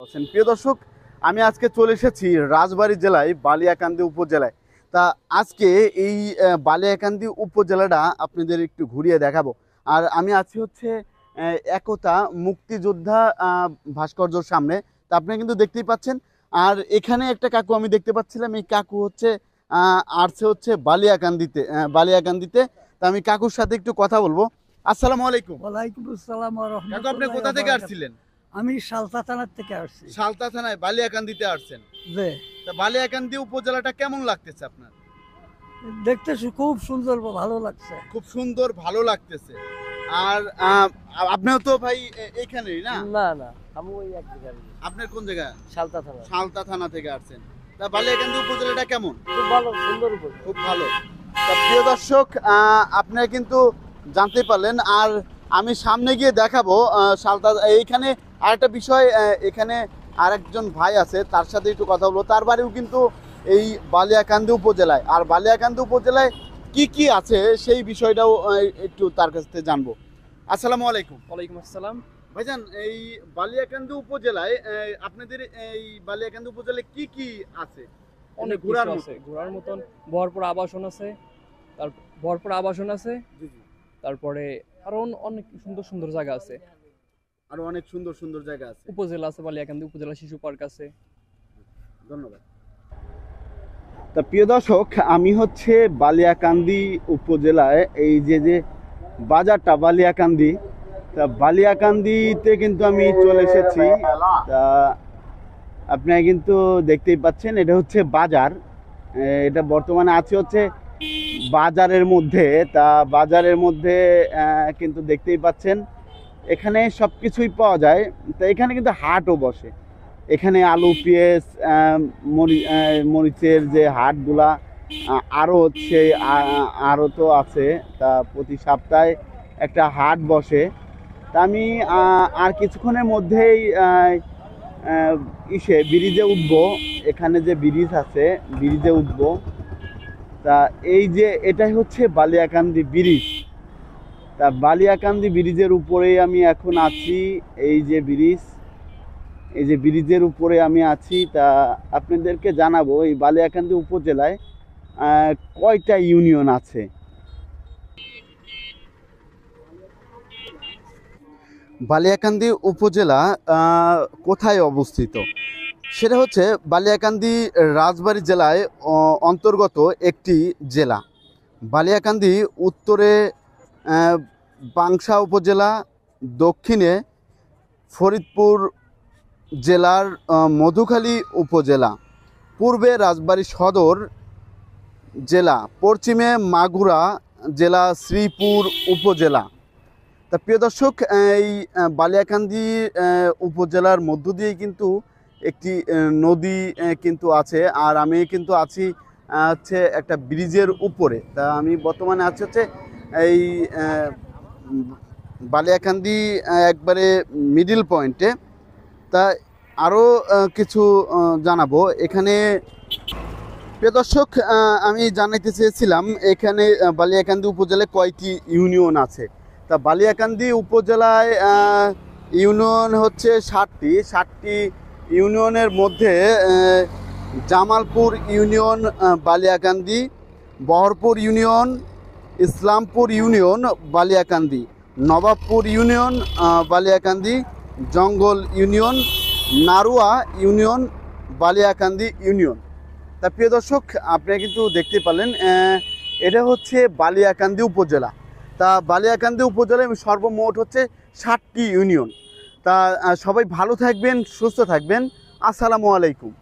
প্রিয় দর্শক, আমি আজকে চলে এসেছি রাজবাড়ী জেলায় বালিয়াকান্দি উপজেলায়। তা আজকে এই বালিয়াকান্দি উপজেলাটা আপনাদের একটু ঘুরিয়ে দেখাবো। আর আমি আছি হচ্ছে একতা মুক্তিযোদ্ধা ভাস্কর্যর সামনে। তা আপনি কিন্তু দেখতেই পাচ্ছেন। আর এখানে একটা কাকু আমি দেখতে পাচ্ছিলাম, এই কাকু হচ্ছে আসছে হচ্ছে বালিয়াকান্দিতে। তা আমি কাকুর সাথে একটু কথা বলবো। আসসালামু আলাইকুম। ওয়ালাইকুম আসসালাম ওয়া কাকু, আপনি রাহমাতুল্লাহি কোথা ওয়া থেকে বারাকাতুহু। আসছিলেন? আমি সালতা থানার থেকে আসছি। সালতা থানায় বালিয়াকান্দিতে আসছেন। যে তা বালিয়াকান্দি উপজেলাটা কেমন লাগতেছে আপনার? দেখতেছি খুব সুন্দর, ভালো লাগছে। খুব সুন্দর, ভালো লাগতেছে। আর আপনিও তো ভাই এইখানেরই না? না না, আমি ওই এক জায়গায়। আপনার কোন জায়গা? সালতা থানা। সালতা থানা থেকে আসছেন। তা বালিয়াকান্দি উপজেলাটা কেমন? খুব ভালো, সুন্দর উপর। খুব ভালো। তা প্রিয় দর্শক, আপনারা কিন্তু জানতে পারলেন। আর আমি সামনে গিয়ে দেখাবো সালতা। এইখানে আরেকটা বিষয়, এখানে আরেকজন ভাই আছে, তার সাথে একটু কথা বলবো। তার বাড়িও কিন্তু এই বালিয়াকান্দি উপজেলায়। আর বালিয়াকান্দি উপজেলায় কি কি আছে সেই বিষয়টাও একটু তার কাছ থেকে জানবো। আসসালামু আলাইকুম। ওয়ালাইকুম আসসালাম। ভাইজান, এই বালিয়াকান্দি উপজেলায় আপনাদের এই বালিয়াকান্দি উপজেলায় কি কি আছে? অনেক ঘোরার কিছু মতো? আছে, ঘোরার মতন ভরপুর আবাসন আছে। ভরপুর আবাসন আছে। জি জি। তারপরে আরো অনেক সুন্দর সুন্দর জায়গা আছে। আরো অনেক সুন্দর সুন্দর জায়গা আছে। উপজেলা আছে, বালিয়াকান্দি উপজেলা শিশু পার্ক আছে। ধন্যবাদ। তা প্রিয় দর্শক, আমি হচ্ছে বালিয়াকান্দি উপজেলায় এই যে বাজারটা বালিয়াকান্দি, তা বালিয়াকান্দিতে কিন্তু আমি চলে এসেছি। তা আপনারা কিন্তু দেখতেই পাচ্ছেন, এটা হচ্ছে বাজার। এটা বর্তমানে আছে হচ্ছে বাজারের মধ্যে। তা বাজারের মধ্যে কিন্তু দেখতেই পাচ্ছেন এখানে সব কিছুই পাওয়া যায়। তা এখানে কিন্তু হাটও বসে। এখানে আলু, পেঁয়াজ, মরিচের যে হাটগুলা, আরও হচ্ছে আরও তো আছে। তা প্রতি সপ্তাহে একটা হাট বসে। তা আমি আর কিছুক্ষণের মধ্যেই ব্রিজে উঠবো। এখানে যে ব্রিজ আছে, ব্রিজে উঠবো। তা এই যে এটাই হচ্ছে বালিয়াকান্দি ব্রিজ। তা বালিয়াকান্দি ব্রিজের উপরেই আমি এখন আছি। এই যে ব্রিজ, এই যে ব্রিজের উপরে আমি আছি। তা আপনাদেরকে জানাবো এই বালিয়াকান্দি উপজেলায় কয়টা ইউনিয়ন আছে। বালিয়াকান্দি উপজেলা কোথায় অবস্থিত? সেটা হচ্ছে বালিয়াকান্দি রাজবাড়ী জেলায় অন্তর্গত একটি জেলা। বালিয়াকান্দি উত্তরে বাংশা উপজেলা, দক্ষিণে ফরিদপুর জেলার মধুখালী উপজেলা, পূর্বে রাজবাড়ী সদর জেলা, পশ্চিমে মাগুরা জেলা, শ্রীপুর উপজেলা। তা প্রিয় দর্শক, এই বালিয়াকান্দি উপজেলার মধ্য দিয়েই কিন্তু একটি নদী কিন্তু আছে। আর আমি কিন্তু আছি হচ্ছে একটা ব্রিজের উপরে। তা আমি বর্তমানে আছি হচ্ছে এই বালিয়াকান্দি একবারে মিডিল পয়েন্টে। তা আরও কিছু জানাবো এখানে। প্রিয় দর্শক, আমি জানাইতে চেয়েছিলাম এখানে বালিয়াকান্দি উপজেলায় কয়টি ইউনিয়ন আছে। তা বালিয়াকান্দি উপজেলায় ইউনিয়ন হচ্ছে 60টি ইউনিয়নের মধ্যে Jamalpur union Baliakandi, Baharpur union, Islampur union Baliakandi, Nawabpur union Baliakandi, Jangal union, Narua union Baliakandi union. তা প্রিয় দর্শক, আপনারা কিন্তু দেখতে পারলেন এটা হচ্ছে বালিয়াকান্দি উপজেলা। তা বালিয়াকান্দি উপজেলায় সর্বমোট হচ্ছে 60টি ইউনিয়ন। তা সবাই ভালো থাকবেন, সুস্থ থাকবেন। আসসালামু আলাইকুম।